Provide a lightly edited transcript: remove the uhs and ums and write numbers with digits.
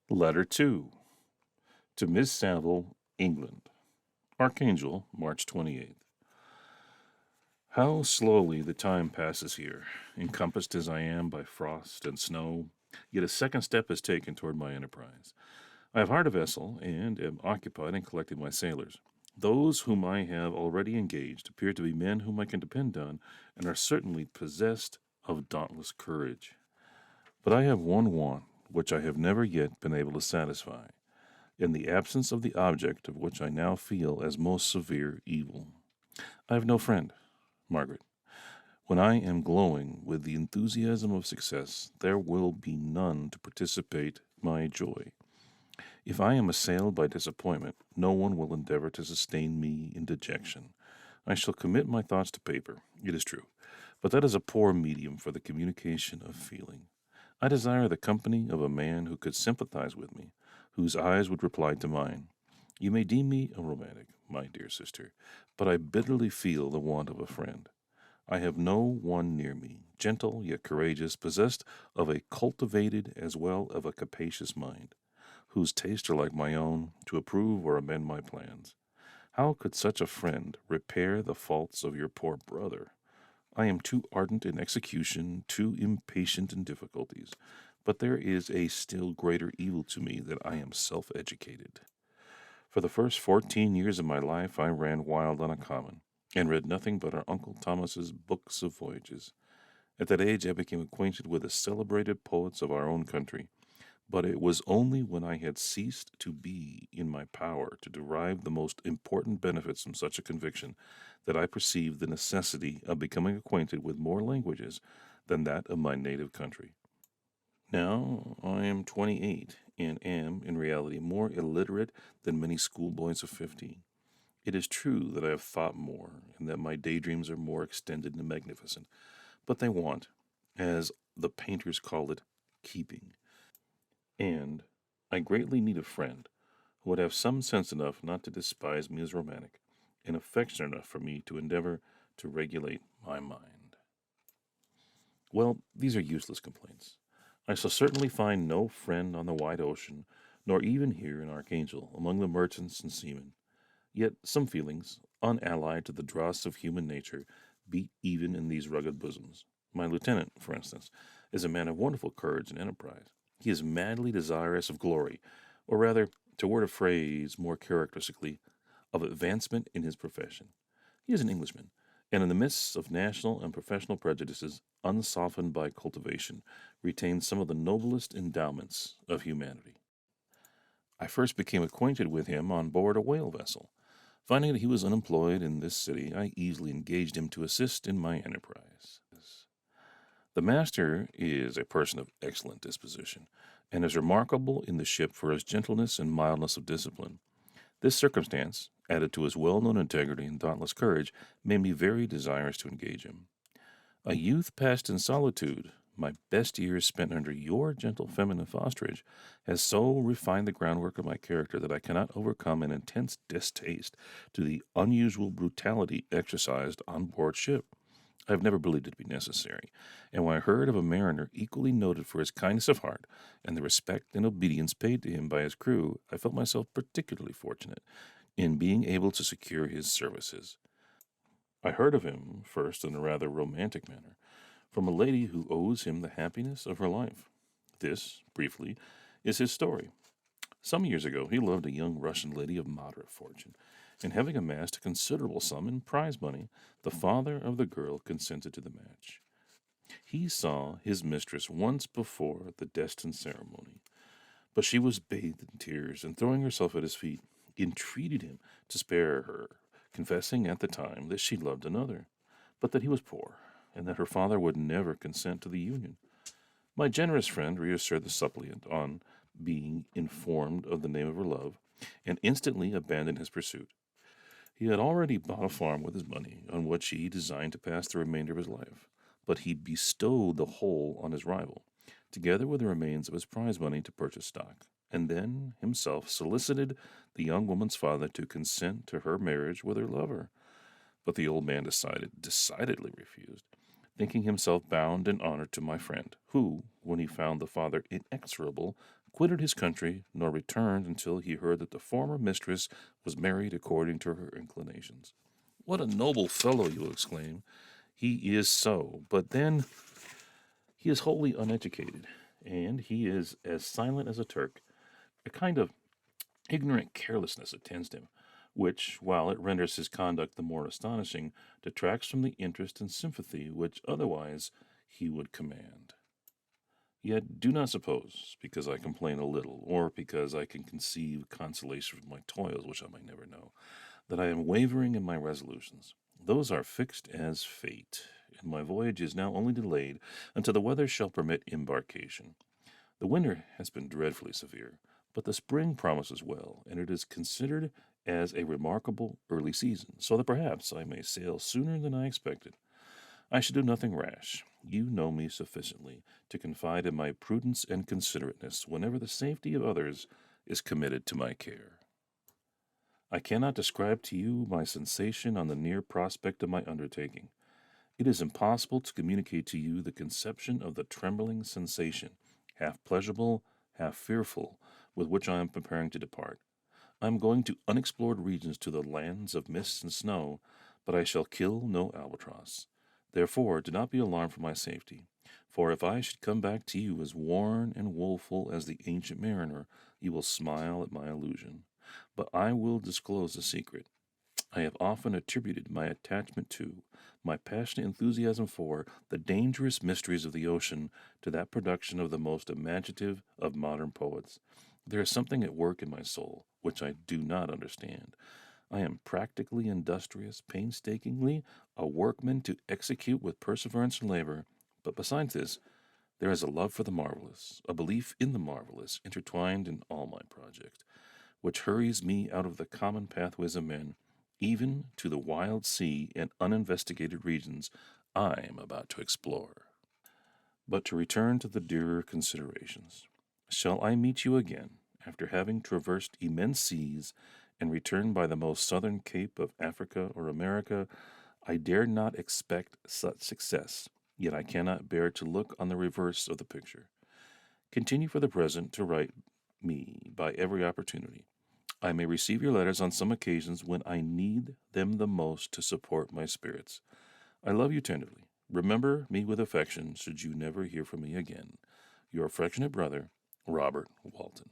Letter 2 to Miss Saville, England. Archangel, March 28th. How slowly the time passes here, encompassed as I am by frost and snow, yet a second step is taken toward my enterprise. I have hired a vessel and am occupied in collecting my sailors. Those whom I have already engaged appear to be men whom I can depend on and are certainly possessed of dauntless courage. But I have one want which I have never yet been able to satisfy, in the absence of the object of which I now feel as most severe evil. I have no friend, Margaret. When I am glowing with the enthusiasm of success, there will be none to participate my joy. If I am assailed by disappointment, no one will endeavor to sustain me in dejection. I shall commit my thoughts to paper, it is true, but that is a poor medium for the communication of feeling. I desire the company of a man who could sympathize with me, whose eyes would reply to mine. You may deem me a romantic, my dear sister, but I bitterly feel the want of a friend. I have no one near me, gentle yet courageous, possessed of a cultivated as well as a capacious mind, whose tastes are like my own, to approve or amend my plans. How could such a friend repair the faults of your poor brother? I am too ardent in execution, too impatient in difficulties, but there is a still greater evil to me that I am self-educated. For the first 14 years of my life I ran wild on a common, and read nothing but our Uncle Thomas's books of voyages. At that age I became acquainted with the celebrated poets of our own country, but it was only when I had ceased to be in my power to derive the most important benefits from such a conviction that I perceived the necessity of becoming acquainted with more languages than that of my native country. Now I am 28 and am, in reality, more illiterate than many schoolboys of 15. It is true that I have thought more and that my daydreams are more extended and magnificent, but they want, as the painters call it, keeping. And I greatly need a friend who would have some sense enough not to despise me as romantic, and affection enough for me to endeavor to regulate my mind. Well, these are useless complaints. I shall certainly find no friend on the wide ocean, nor even here in Archangel, among the merchants and seamen. Yet some feelings, unallied to the dross of human nature, beat even in these rugged bosoms. My lieutenant, for instance, is a man of wonderful courage and enterprise. He is madly desirous of glory, or rather, to word a phrase more characteristically, of advancement in his profession. He is an Englishman, and in the midst of national and professional prejudices, unsoftened by cultivation, retains some of the noblest endowments of humanity. I first became acquainted with him on board a whale vessel. Finding that he was unemployed in this city, I easily engaged him to assist in my enterprise. The master is a person of excellent disposition, and is remarkable in the ship for his gentleness and mildness of discipline. This circumstance, added to his well-known integrity and dauntless courage, made me very desirous to engage him. A youth passed in solitude, my best years spent under your gentle feminine fosterage, has so refined the groundwork of my character that I cannot overcome an intense distaste to the unusual brutality exercised on board ship. I have never believed it to be necessary, and when I heard of a mariner equally noted for his kindness of heart and the respect and obedience paid to him by his crew, I felt myself particularly fortunate in being able to secure his services. I heard of him first in a rather romantic manner, from a lady who owes him the happiness of her life. This, briefly, is his story. Some years ago, he loved a young Russian lady of moderate fortune, and having amassed a considerable sum in prize money, the father of the girl consented to the match. He saw his mistress once before the destined ceremony, but she was bathed in tears, and throwing herself at his feet, entreated him to spare her, confessing at the time that she loved another, but that he was poor, and that her father would never consent to the union. My generous friend reassured the suppliant on being informed of the name of her love, and instantly abandoned his pursuit. He had already bought a farm with his money, on which he designed to pass the remainder of his life, but he bestowed the whole on his rival, together with the remains of his prize money to purchase stock, and then himself solicited the young woman's father to consent to her marriage with her lover. But the old man decidedly refused, thinking himself bound in honor to my friend, who, when he found the father inexorable, quitted his country, nor returned until he heard that the former mistress was married according to her inclinations. What a noble fellow, you exclaim. He is so, but then he is wholly uneducated, and he is as silent as a Turk. A kind of ignorant carelessness attends him, which, while it renders his conduct the more astonishing, detracts from the interest and sympathy which otherwise he would command. Yet do not suppose, because I complain a little, or because I can conceive consolation from my toils, which I may never know, that I am wavering in my resolutions. Those are fixed as fate, and my voyage is now only delayed until the weather shall permit embarkation. The winter has been dreadfully severe, but the spring promises well, and it is considered as a remarkable early season, so that perhaps I may sail sooner than I expected. I should do nothing rash. You know me sufficiently to confide in my prudence and considerateness whenever the safety of others is committed to my care. I cannot describe to you my sensation on the near prospect of my undertaking. It is impossible to communicate to you the conception of the trembling sensation, half pleasurable, half fearful, with which I am preparing to depart. I am going to unexplored regions, to the lands of mist and snow, but I shall kill no albatross. Therefore, do not be alarmed for my safety, for if I should come back to you as worn and woeful as the ancient mariner, you will smile at my illusion. But I will disclose a secret. I have often attributed my attachment to, my passionate enthusiasm for, the dangerous mysteries of the ocean to that production of the most imaginative of modern poets. There is something at work in my soul which I do not understand. I am practically industrious, painstakingly a workman to execute with perseverance and labor, but besides this, there is a love for the marvelous, a belief in the marvelous, intertwined in all my projects, which hurries me out of the common pathways of men, even to the wild sea and uninvestigated regions I am about to explore. But to return to the dearer considerations. Shall I meet you again, after having traversed immense seas and returned by the most southern cape of Africa or America? I dare not expect such success, yet I cannot bear to look on the reverse of the picture. Continue for the present to write me by every opportunity. I may receive your letters on some occasions when I need them the most to support my spirits. I love you tenderly. Remember me with affection should you never hear from me again. Your affectionate brother, Robert Walton.